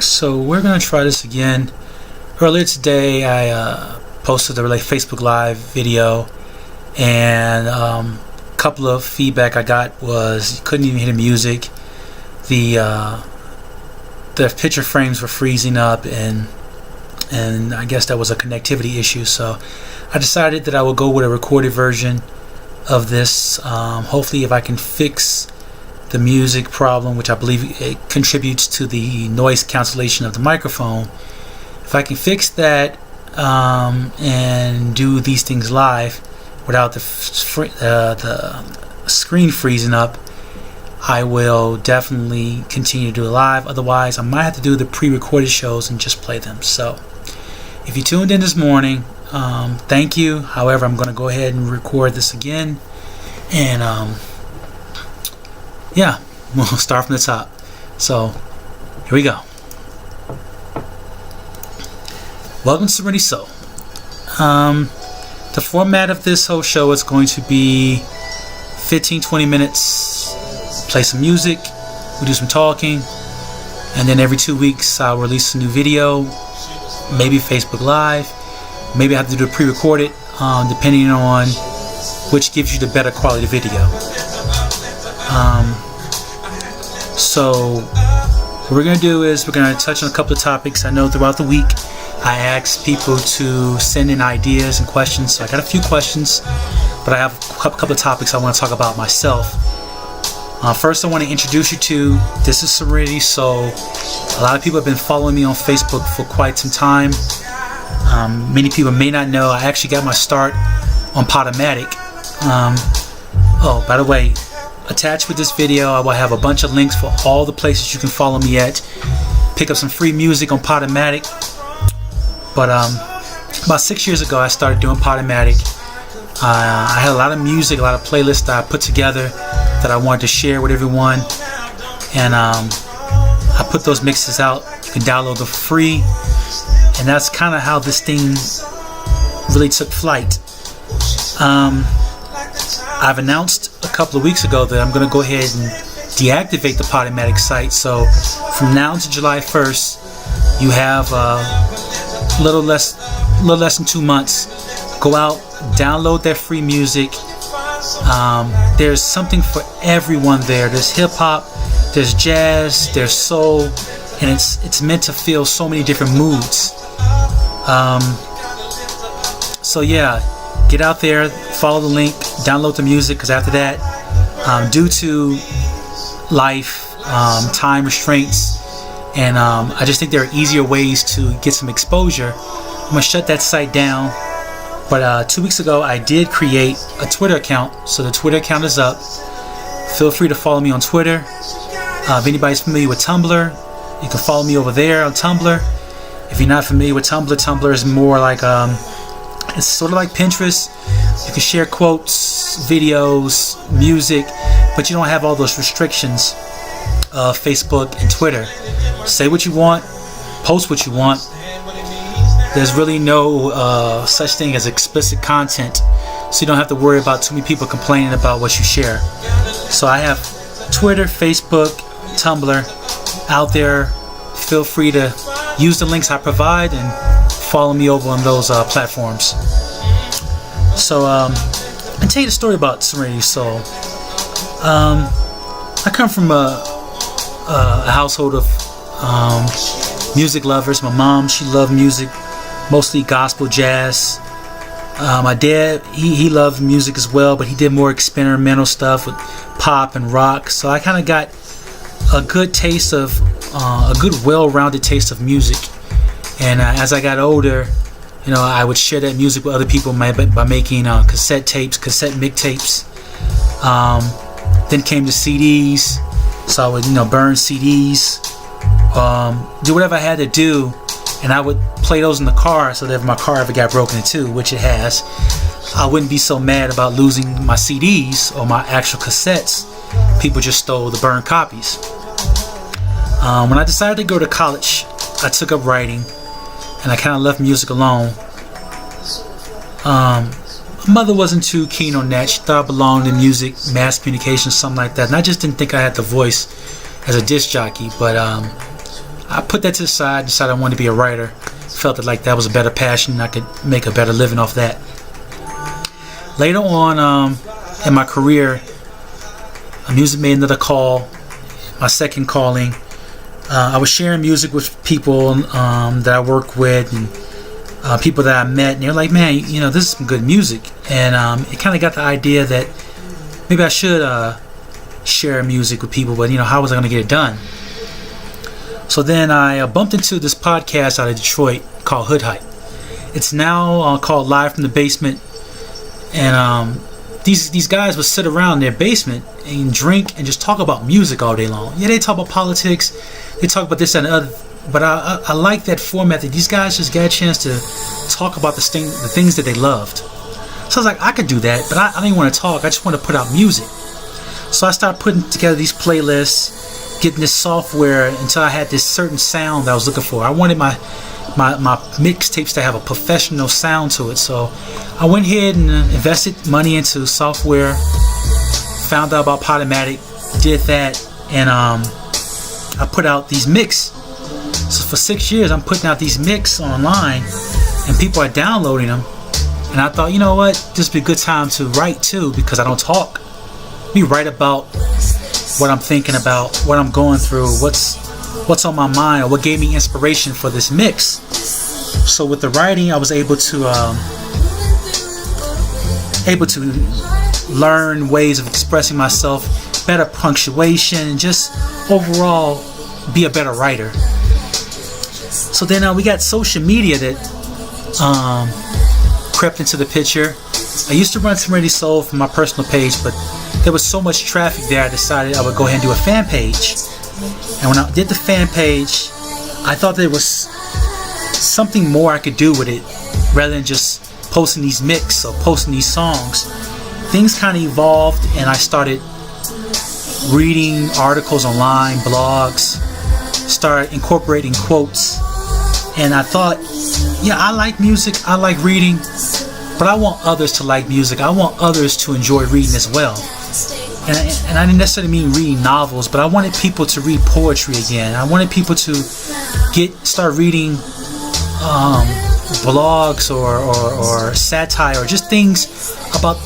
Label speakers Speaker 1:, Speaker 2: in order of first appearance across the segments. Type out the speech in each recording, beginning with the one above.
Speaker 1: So we're gonna try this again. Earlier today, I posted a Facebook Live video, and a couple of feedback I got was you couldn't even hear the music. The picture frames were freezing up, and I guess that was a connectivity issue. So I decided that I will go with a recorded version of this. Hopefully, if I can fix the music problem, which I believe it contributes to the noise cancellation of the microphone, if I can fix that and do these things live without the screen freezing up, I will definitely continue to do it live. Otherwise, I might have to do the pre-recorded shows and just play them. So if you tuned in this morning, thank you. However, I'm going to go ahead and record this again, and yeah, we'll start from the top. So here we go. Welcome to Serenity Soul. The format of this whole show is going to be 15-20 minutes, play some music, we do some talking, and then every 2 weeks I'll release a new video, maybe Facebook Live, maybe I have to do a pre-recorded, depending on which gives you the better quality video. So what we're going to do is we're going to touch on a couple of topics. I know throughout the week I asked people to send in ideas and questions, so I got a few questions, but I have a couple of topics I want to talk about myself. First, I want to introduce you to, this is Serenity Soul. A lot of people have been following me on Facebook for quite some time. Many people may not know I actually got my start on Podomatic. Oh, by the way, attached with this video I will have a bunch of links for all the places you can follow me at. Pick up some free music on Podomatic. But about 6 years ago I started doing Podomatic. I had a lot of music, a lot of playlists that I put together that I wanted to share with everyone, and I put those mixes out. You can download them for free, and that's kind of how this thing really took flight. I've announced a couple of weeks ago that I'm going to go ahead and deactivate the Podomatic site. So from now to July 1st, you have a little less than 2 months. Go out, download that free music. There's something for everyone there. There's hip hop, there's jazz, there's soul, and it's meant to feel so many different moods. So yeah, get out there, follow the link, download the music, because after that, due to life, time restraints, and I just think there are easier ways to get some exposure, I'm going to shut that site down. But 2 weeks ago I did create a Twitter account, so the Twitter account is up. Feel free to follow me on Twitter. If anybody's familiar with Tumblr, you can follow me over there on Tumblr. If you're not familiar with Tumblr, Tumblr is more like it's sort of like Pinterest. You can share quotes, videos, music, but you don't have all those restrictions of Facebook and Twitter. Say what you want, post what you want. There's really no such thing as explicit content, so you don't have to worry about too many people complaining about what you share. So I have Twitter, Facebook, Tumblr out there. Feel free to use the links I provide and follow me over on those platforms. So I'll tell you the story about Serenity Soul. I come from a household of music lovers. My mom, she loved music, mostly gospel, jazz. My dad, he loved music as well, but he did more experimental stuff with pop and rock. So I kind of got a good taste of a good, well-rounded taste of music. And as I got older, you know, I would share that music with other people by making cassette tapes, cassette mixtapes. Then came the CDs, so I would, you know, burn CDs, do whatever I had to do, and I would play those in the car, so that if my car ever got broken into, which it has, I wouldn't be so mad about losing my CDs or my actual cassettes. People just stole the burned copies. When I decided to go to college, I took up writing, and I kind of left music alone. My mother wasn't too keen on that. She thought I belonged in music, mass communication, something like that, and I just didn't think I had the voice as a disc jockey. But I put that to the side, decided I wanted to be a writer. Felt that was a better passion, and I could make a better living off that. Later on in my career, music made another call, my second calling. I was sharing music with people that I work with, and people that I met, and they're like, man, this is some good music. And it kind of got the idea that maybe I should share music with people, but how was I going to get it done? So then I bumped into this podcast out of Detroit called Hood Hype. It's now called Live from the Basement, and these guys would sit around in their basement and drink and just talk about music all day long. Yeah, they talk about politics, they talk about this and the other, but I like that format that these guys just got a chance to talk about the things that they loved. So I was like, I could do that, but I don't even want to talk. I just want to put out music. So I started putting together these playlists, getting this software until I had this certain sound that I was looking for. I wanted my mixtapes to have a professional sound to it. So I went ahead and invested money into software, found out about Podomatic, did that, and I put out these mix. So for 6 years, I'm putting out these mix online, and people are downloading them. And I thought, you know what, this would be a good time to write too, because I don't talk. Let me write about what I'm thinking about, what I'm going through, what's on my mind, or what gave me inspiration for this mix. So with the writing, I was able to learn ways of expressing myself, better punctuation, and just overall be a better writer. So then we got social media that crept into the picture. I used to run Serenity Soul from my personal page, but there was so much traffic there, I decided I would go ahead and do a fan page. And when I did the fan page, I thought there was something more I could do with it rather than just posting these mix or posting these songs. Things kind of evolved, and I started reading articles online, blogs, started incorporating quotes, and I thought, I like music, I like reading, but I want others to like music. I want others to enjoy reading as well. And I didn't necessarily mean reading novels, but I wanted people to read poetry again. I wanted people to start reading blogs or satire, or just things about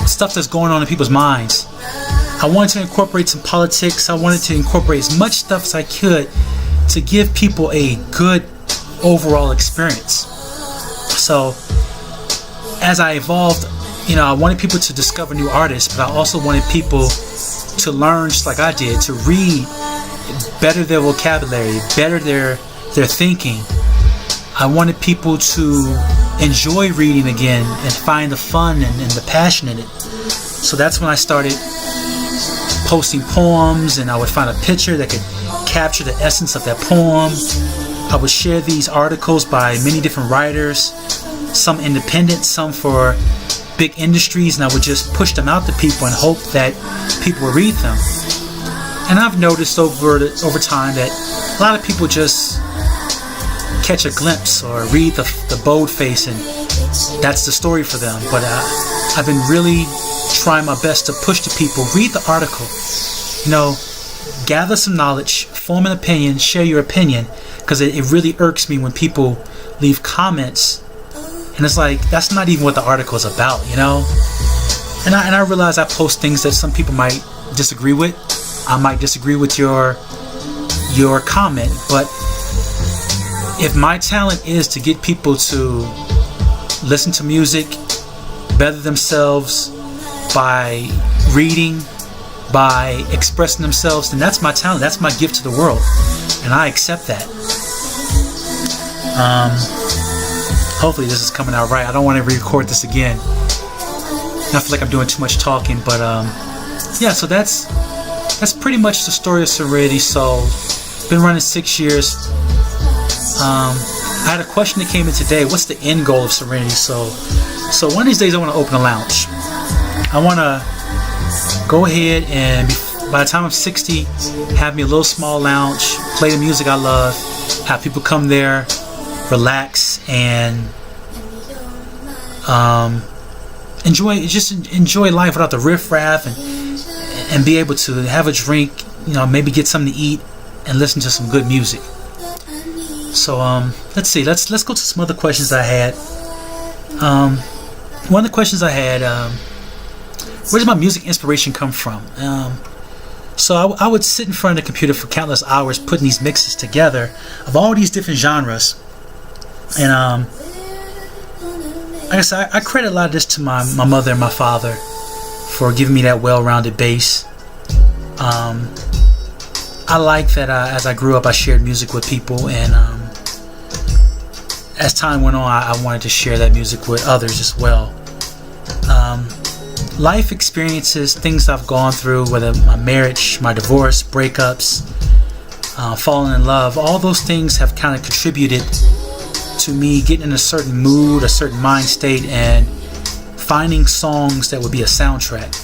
Speaker 1: stuff that's going on in people's minds. I wanted to incorporate some politics. I wanted to incorporate as much stuff as I could to give people a good overall experience. So as I evolved, I wanted people to discover new artists, but I also wanted people to learn, just like I did, to read, better their vocabulary, better their thinking. I wanted people to enjoy reading again and find the fun and the passion in it. So that's when I started posting poems, and I would find a picture that could capture the essence of that poem. I would share these articles by many different writers, some independent, some for big industries, and I would just push them out to people and hope that people would read them. And I've noticed over time that a lot of people just catch a glimpse or read the boldface, and that's the story for them. But I've been really trying my best to push the people, read the article, gather some knowledge, form an opinion, share your opinion, because it really irks me when people leave comments and it's like, that's not even what the article is about, And I realize I post things that some people might disagree with. I might disagree with your comment, but if my talent is to get people to listen to music, better themselves by reading, by expressing themselves, then that's my talent. That's my gift to the world, and I accept that. Hopefully this is coming out right. I don't want to re-record this again. I feel like I'm doing too much talking, but so that's pretty much the story of Serenity Soul. Been running 6 years. I had a question that came in today. What's the end goal of Serenity Soul? So one of these days I want to open a lounge. I want to go ahead and by the time I'm 60, have me a little small lounge, play the music I love, have people come there, relax, and enjoy life without the riffraff, and be able to have a drink, maybe get something to eat and listen to some good music. So let's see. Let's go to some other questions I had. One of the questions I had, where does my music inspiration come from? So I would sit in front of the computer for countless hours putting these mixes together of all these different genres. And like I said, I credit a lot of this to my mother and my father for giving me that well-rounded base. I like that as I grew up, I shared music with people, and as time went on, I wanted to share that music with others as well. Life experiences, things I've gone through, whether my marriage, my divorce, breakups, falling in love, all those things have kind of contributed to me getting in a certain mood, a certain mind state, and finding songs that would be a soundtrack.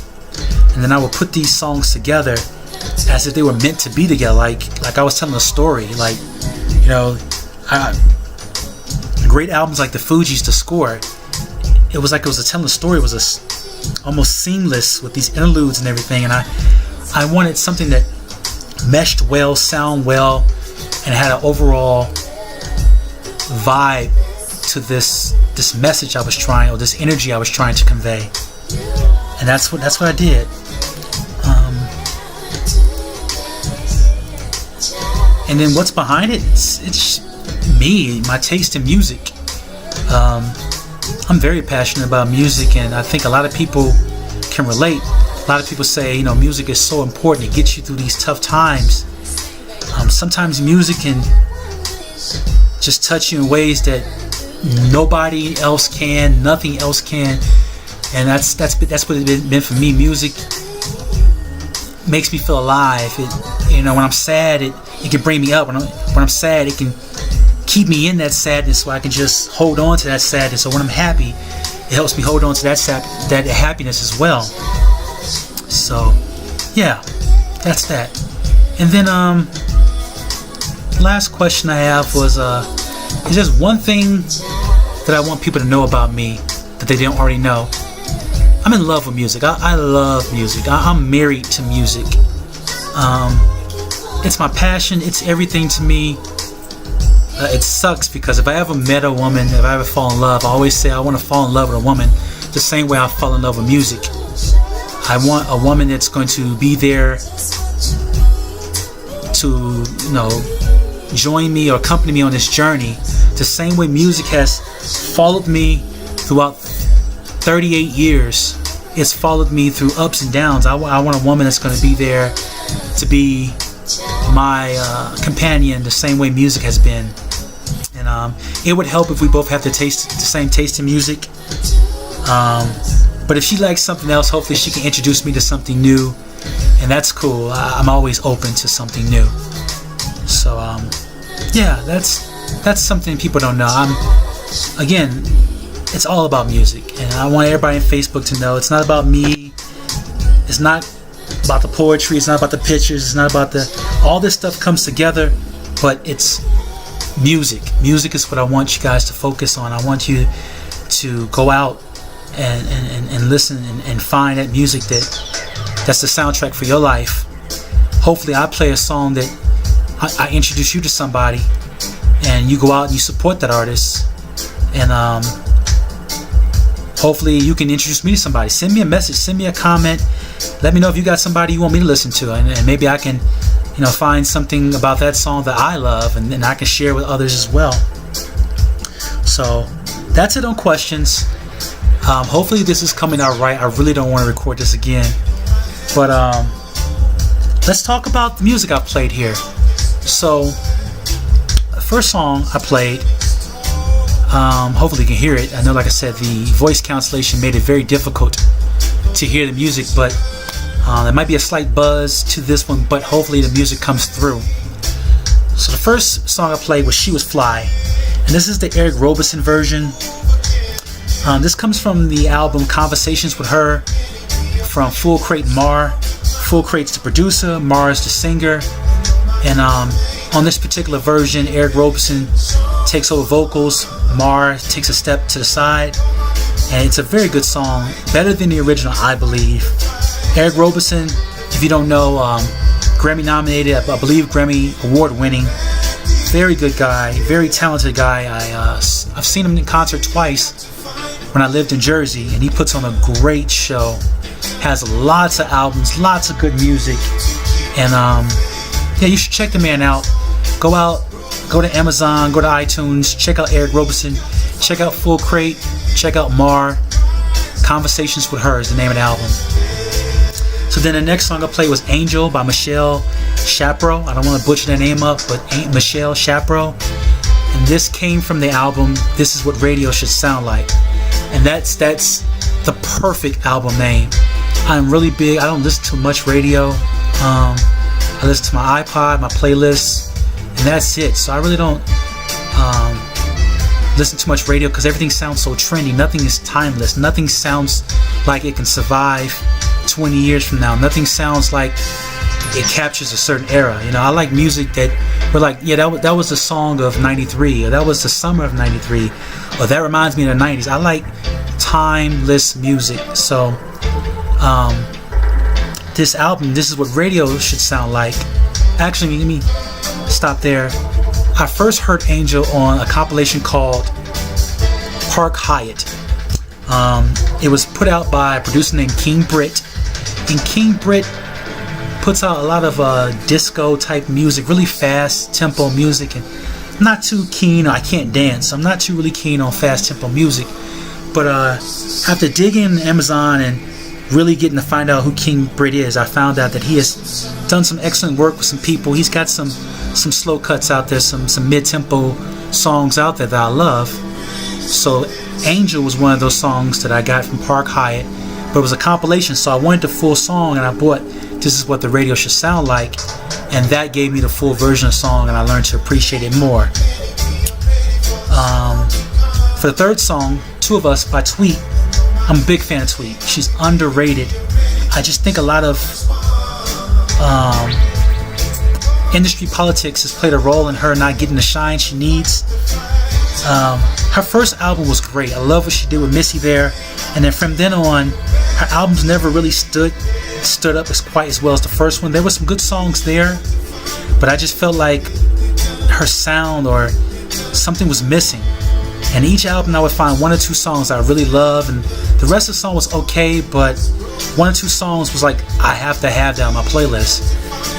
Speaker 1: And then I would put these songs together as if they were meant to be together, like I was telling a story. Like, you know, great albums like the Fugees, the score, it was like it was telling a story. It was almost seamless with these interludes and everything, and I wanted something that meshed well, sound well, and had an overall vibe to this message I was trying, or this energy I was trying to convey. And that's what I did. And then what's behind it? It's me, my taste in music. I'm very passionate about music, and I think a lot of people can relate. A lot of people say, you know, music is so important. It gets you through these tough times. Sometimes music can just touch you in ways that nobody else can, nothing else can, and that's what it's been for me. Music makes me feel alive. When I'm sad, it can bring me up. When I'm sad, it can keep me in that sadness, so I can just hold on to that sadness. So when I'm happy, it helps me hold on to that happiness as well. So yeah, that's that. And then last question I have was, is just one thing that I want people to know about me that they don't already know. I'm in love with music. I love music. I'm married to music. It's my passion. It's everything to me. It sucks because if I ever met a woman, if I ever fall in love, I always say I want to fall in love with a woman the same way I fall in love with music. I want a woman that's going to be there to, join me or accompany me on this journey the same way music has followed me throughout 38 years. It's followed me through ups and downs. I want a woman that's going to be there to be my companion the same way music has been. And it would help if we both have the same taste in music. But if she likes something else, hopefully she can introduce me to something new, and that's cool. I'm always open to something new. So yeah, that's something people don't know. Again, it's all about music, and I want everybody on Facebook to know it's not about me. It's not about the poetry. It's not about the pictures. It's not about all this stuff comes together, but it's music. Music is what I want you guys to focus on. I want you to go out and listen and find that music that's the soundtrack for your life. Hopefully I play a song that I introduce you to somebody, and you go out and you support that artist, and hopefully you can introduce me to somebody. Send me a message, send me a comment, let me know if you got somebody you want me to listen to, and maybe I can find something about that song that I love, and then I can share with others as well. So that's it on questions. Hopefully this is coming out right. I really don't want to record this again, but let's talk about the music I've played here. So the first song I played, hopefully you can hear it. I know, like I said, the voice cancellation made it very difficult to hear the music, but there might be a slight buzz to this one, but hopefully the music comes through. So the first song I played was She Was Fly, and this is the Eric Roberson version. This comes from the album Conversations with Her from Full Crate and Mar. Full Crate's the producer, Mar's the singer, and on this particular version, Eric Roberson takes over vocals, Mar takes a step to the side, and it's a very good song, better than the original, I believe. Eric Roberson, if you don't know, Grammy nominated, I believe Grammy award winning Very good guy, very talented guy. I've seen him in concert twice when I lived in Jersey, and he puts on a great show. Has lots of albums, lots of good music, and yeah, you should check the man out. Go to Amazon, go to iTunes, check out Eric Roberson, check out Full Crate, check out Mar. Conversations with Her is the name of the album. So then the next song I played was Angel by Michelle Shaprow. I don't want to butcher that name up, but Michelle Shaprow. And this came from the album This Is What Radio Should Sound Like. And that's the perfect album name. I'm really big. I don't listen to much radio. I listen to my iPod, my playlists, and that's it. So I really don't listen to much radio because everything sounds so trendy. Nothing is timeless. Nothing sounds like it can survive 20 years from now. Nothing sounds like it captures a certain era. You know, I like music that we're like, yeah, that was the song of 93, or that was the summer of 93, or that reminds me of the 90s. I like timeless music. So this album, This Is What Radio Should Sound Like. Actually, let me stop there. I first heard Angel on a compilation called Park Hyatt. It was put out by a producer named King Britt, and King Britt puts out a lot of disco type music, really fast tempo music, and I'm not too keen. I can't dance. I'm not too really keen on fast tempo music, but after digging Amazon and really getting to find out who King Britt is, I found out that he has done some excellent work with some people. He's got some slow cuts out there, some mid-tempo songs out there that I love. So Angel was one of those songs that I got from Park Hyatt, but it was a compilation, so I wanted the full song, and I bought This Is What the Radio Should Sound Like, and that gave me the full version of the song, and I learned to appreciate it more. For the third song, Two of Us by Tweet, I'm a big fan of Tweet. She's underrated. I just think a lot of industry politics has played a role in her not getting the shine she needs. Her first album was great. I love what she did with Missy there, and then from then on, her albums never really stood up quite as well as the first one. There were some good songs there, but I just felt like her sound or something was missing. And each album I would find one or two songs I really love, and the rest of the song was okay, but one or two songs was like, I have to have that on my playlist.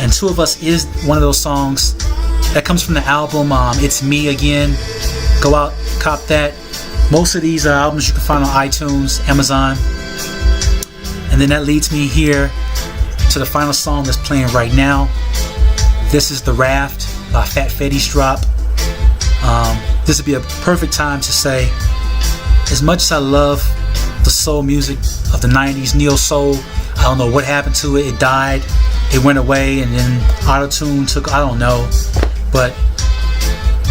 Speaker 1: And Two of Us is one of those songs that comes from the album It's Me Again. Go out, cop that. Most of these albums you can find on iTunes, Amazon. And then that leads me here to the final song that's playing right now. This is The Raft by Fat Freddy's Drop. This would be a perfect time to say, as much as I love the soul music of the 90s, neo soul, I don't know what happened to it. It died, it went away, and then auto-tune took, I don't know. But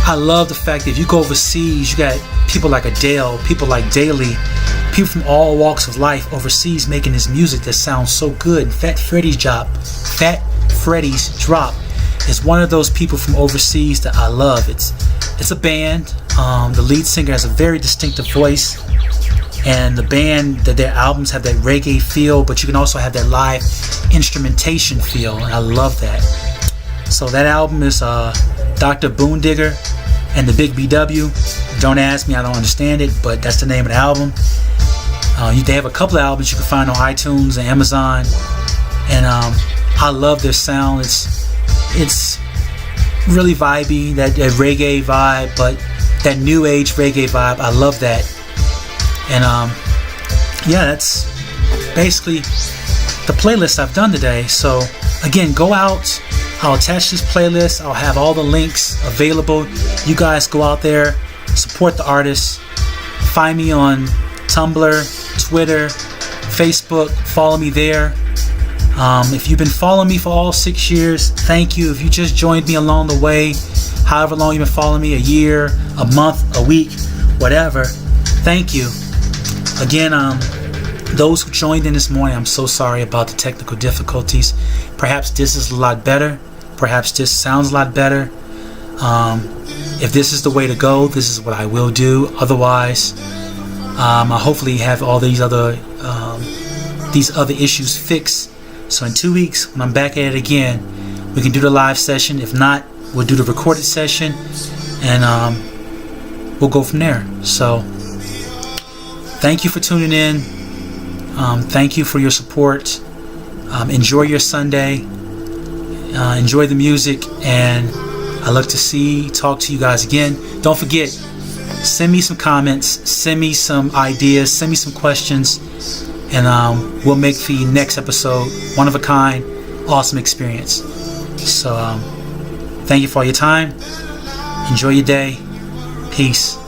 Speaker 1: I love the fact that if you go overseas, you got people like Adele, people like Daly, people from all walks of life overseas making this music that sounds so good. And Fat Freddy's Drop is one of those people from overseas that I love. It's a band. The lead singer has a very distinctive voice, and the band, that their albums have that reggae feel, but you can also have that live instrumentation feel, and I love that. So that album is Dr. Boondigga and The Big BW. Don't ask me, I don't understand it, but that's the name of the album. They have a couple of albums you can find on iTunes and Amazon, and I love their sound. It's really vibey, that reggae vibe, but that new age reggae vibe, I love that. And yeah, that's basically the playlist I've done today. So again, go out, I'll attach this playlist, I'll have all the links available. You guys go out there, support the artists, find me on Tumblr, Twitter, Facebook, follow me there. If you've been following me for all 6 years, thank you. If you just joined me along the way, however long you've been following me, a year, a month, a week, whatever, thank you. Again, those who joined in this morning, I'm so sorry about the technical difficulties. Perhaps this is a lot better. Perhaps this sounds a lot better. If this is the way to go, this is what I will do. Otherwise, I hopefully have all these other issues fixed. So in 2 weeks, when I'm back at it again, we can do the live session. If not, we'll do the recorded session, and we'll go from there. So thank you for tuning in. Thank you for your support. Enjoy your Sunday. Enjoy the music, and I look to talk to you guys again. Don't forget, send me some comments, send me some ideas, send me some questions, and we'll make the next episode one of a kind, awesome experience. So thank you for all your time. Enjoy your day. Peace.